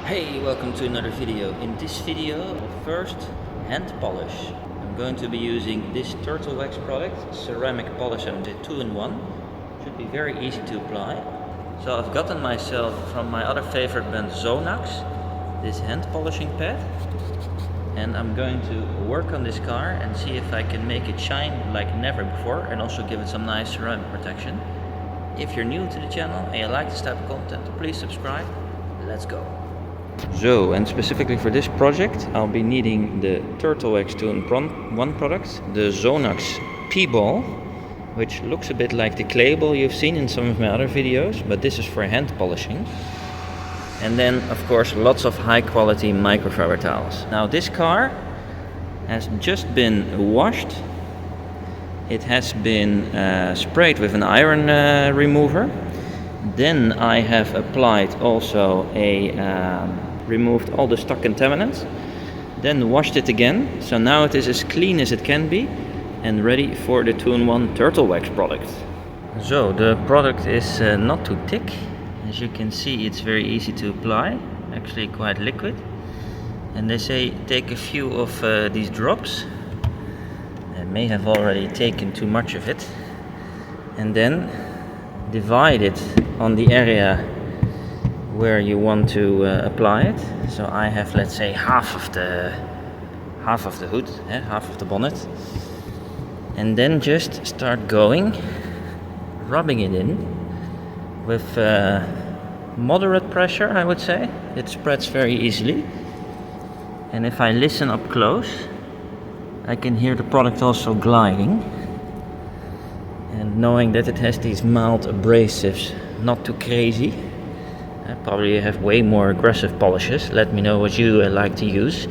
Hey, welcome to another video. In this video, first hand polish. I'm going to be using this turtle wax product, ceramic polish, and the 2-in-1. Should be very easy to apply. So I've gotten myself from my other favorite brand, Sonax, this hand polishing pad. And I'm going to work on this car and see if I can make it shine like never before and also give it some nice ceramic protection. If you're new to the channel and you like this type of content, please subscribe. Let's go. So, and specifically for this project, I'll be needing the Turtle Wax 2-in-1 product, the Sonax P-Ball, which looks a bit like the clay ball you've seen in some of my other videos, but this is for hand polishing. And then, of course, lots of high quality microfiber towels. Now, this car has just been washed. It has been sprayed with an iron remover. Then I have applied also removed all the stock contaminants. Then washed it again. So now it is as clean as it can be and ready for the 2-in-1 turtle wax product. So the product is not too thick. As you can see, it's very easy to apply. Actually quite liquid. And they say take a few of these drops. I may have already taken too much of it. And then divide it on the area where you want to apply it. So I have, let's say, half of the hood, half of the bonnet, and then just start going, rubbing it in with moderate pressure, I would say. It spreads very easily, and if I listen up close, I can hear the product also gliding. And knowing that it has these mild abrasives, not too crazy. Probably you have way more aggressive polishes. Let me know what you like to use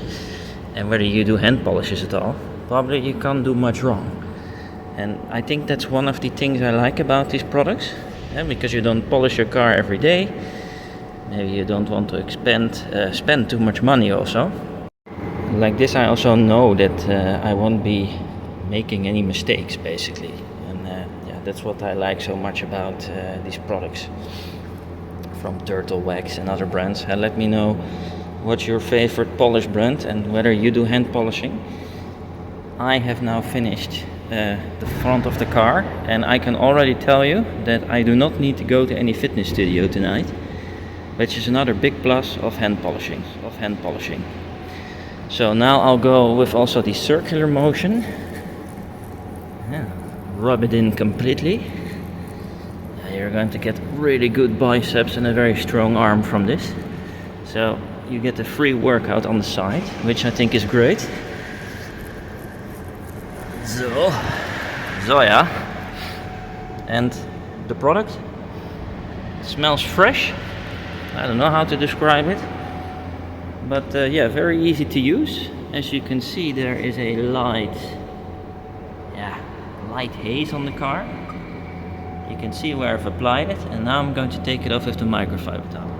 and whether you do hand polishes at all. Probably you can't do much wrong. And I think that's one of the things I like about these products. Because you don't polish your car every day. Maybe you don't want to spend too much money also. Like this, I also know that I won't be making any mistakes basically. That's what I like so much about these products from Turtle Wax and other brands. Let me know what's your favorite polish brand and whether you do hand polishing. I have now finished the front of the car, and I can already tell you that I do not need to go to any fitness studio tonight, which is another big plus of hand polishing. So now I'll go with also the circular motion. Rub it in completely. You're going to get really good biceps and a very strong arm from this. So you get a free workout on the side, which I think is great. So yeah. And the product smells fresh. I don't know how to describe it. But very easy to use. As you can see, there is a light haze on the car. You can see where I've applied it, and now I'm going to take it off with the microfiber towel.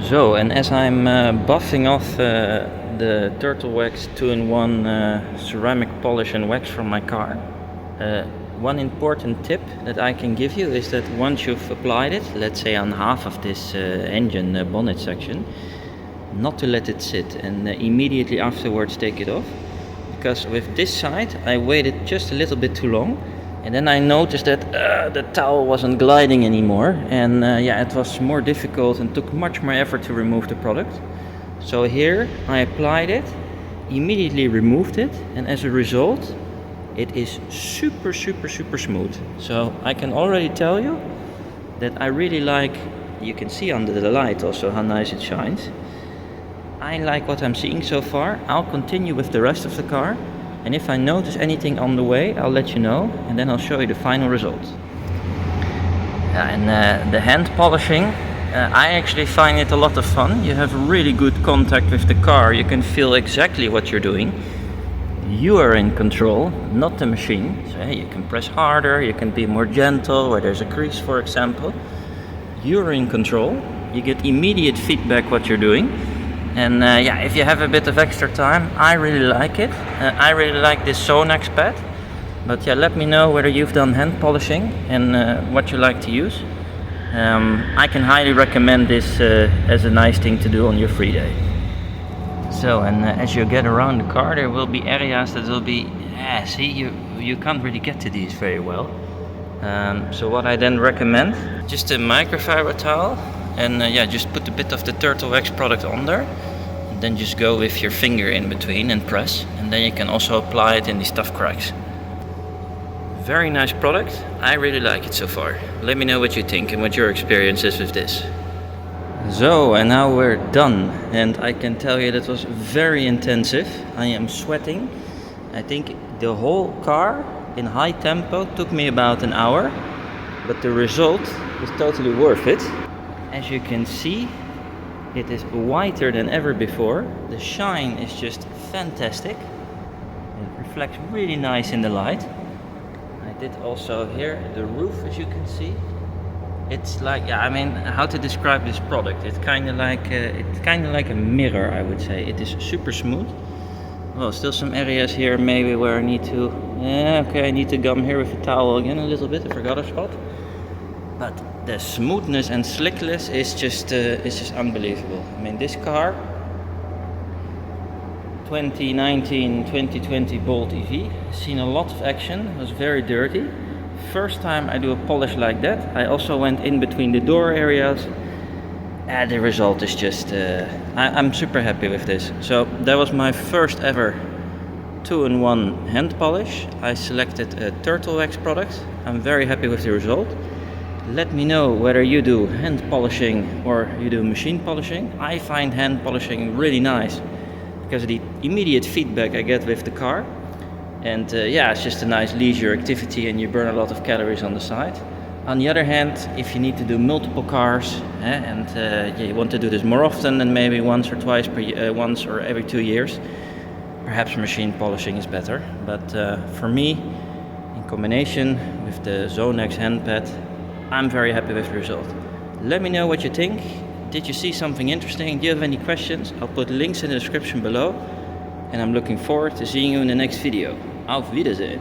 So, and as I'm buffing off the Turtle Wax 2-in-1 ceramic polish and wax from my car, one important tip that I can give you is that once you've applied it, let's say on half of this engine bonnet section, not to let it sit and immediately afterwards take it off. Because with this side I waited just a little bit too long, and then I noticed that the towel wasn't gliding anymore, and it was more difficult and took much more effort to remove the product. So here I applied it, immediately removed it, and as a result it is super smooth. So I can already tell you that I really like, you can see under the light also how nice it shines. I like what I'm seeing so far. I'll continue with the rest of the car, and if I notice anything on the way, I'll let you know, and then I'll show you the final result. The hand polishing, I actually find it a lot of fun. You have really good contact with the car. You can feel exactly what you're doing. You are in control, not the machine. So you can press harder, you can be more gentle where there's a crease, for example. You're in control. You get immediate feedback what you're doing. And if you have a bit of extra time, I really like it. I really like this Sonax pad. But let me know whether you've done hand polishing and what you like to use. I can highly recommend this as a nice thing to do on your free day. So, and as you get around the car, there will be areas that will be, see, you can't really get to these very well. So what I then recommend, just a microfiber towel, and yeah, just put a bit of the turtle wax product on there, and then just go with your finger in between and press, and then you can also apply it in these tough cracks. Very nice product. I really like it so far. Let me know what you think and what your experience is with this. So, and now we're done, and I can tell you that was very intensive. I am sweating. I think the whole car in high tempo took me about an hour, but the result is totally worth it. As you can see, it is whiter than ever before. The shine is just fantastic. It reflects really nice in the light. I did also here the roof, as you can see. It's like, yeah, I mean, how to describe this product? It's kind of like a mirror, I would say. It is super smooth. Well, still some areas here maybe where I need to, I need to gum here with a towel again a little bit. I forgot a spot. But the smoothness and slickness is just unbelievable. I mean, this car, 2019, 2020 Bolt EV, seen a lot of action. It was very dirty. First time I do a polish like that. I also went in between the door areas. The result is just, I'm super happy with this. So that was my first ever 2-in-1 hand polish. I selected a turtle wax product. I'm very happy with the result. Let me know whether you do hand polishing or you do machine polishing. I find hand polishing really nice because of the immediate feedback I get with the car. And yeah, it's just a nice leisure activity and you burn a lot of calories on the side. On the other hand, if you need to do multiple cars and you want to do this more often than maybe once or twice per year, once or every 2 years, perhaps machine polishing is better. But for me, in combination with the Sonax hand pad, I'm very happy with the result. Let me know what you think. Did you see something interesting? Do you have any questions? I'll put links in the description below. And I'm looking forward to seeing you in the next video. Auf Wiedersehen.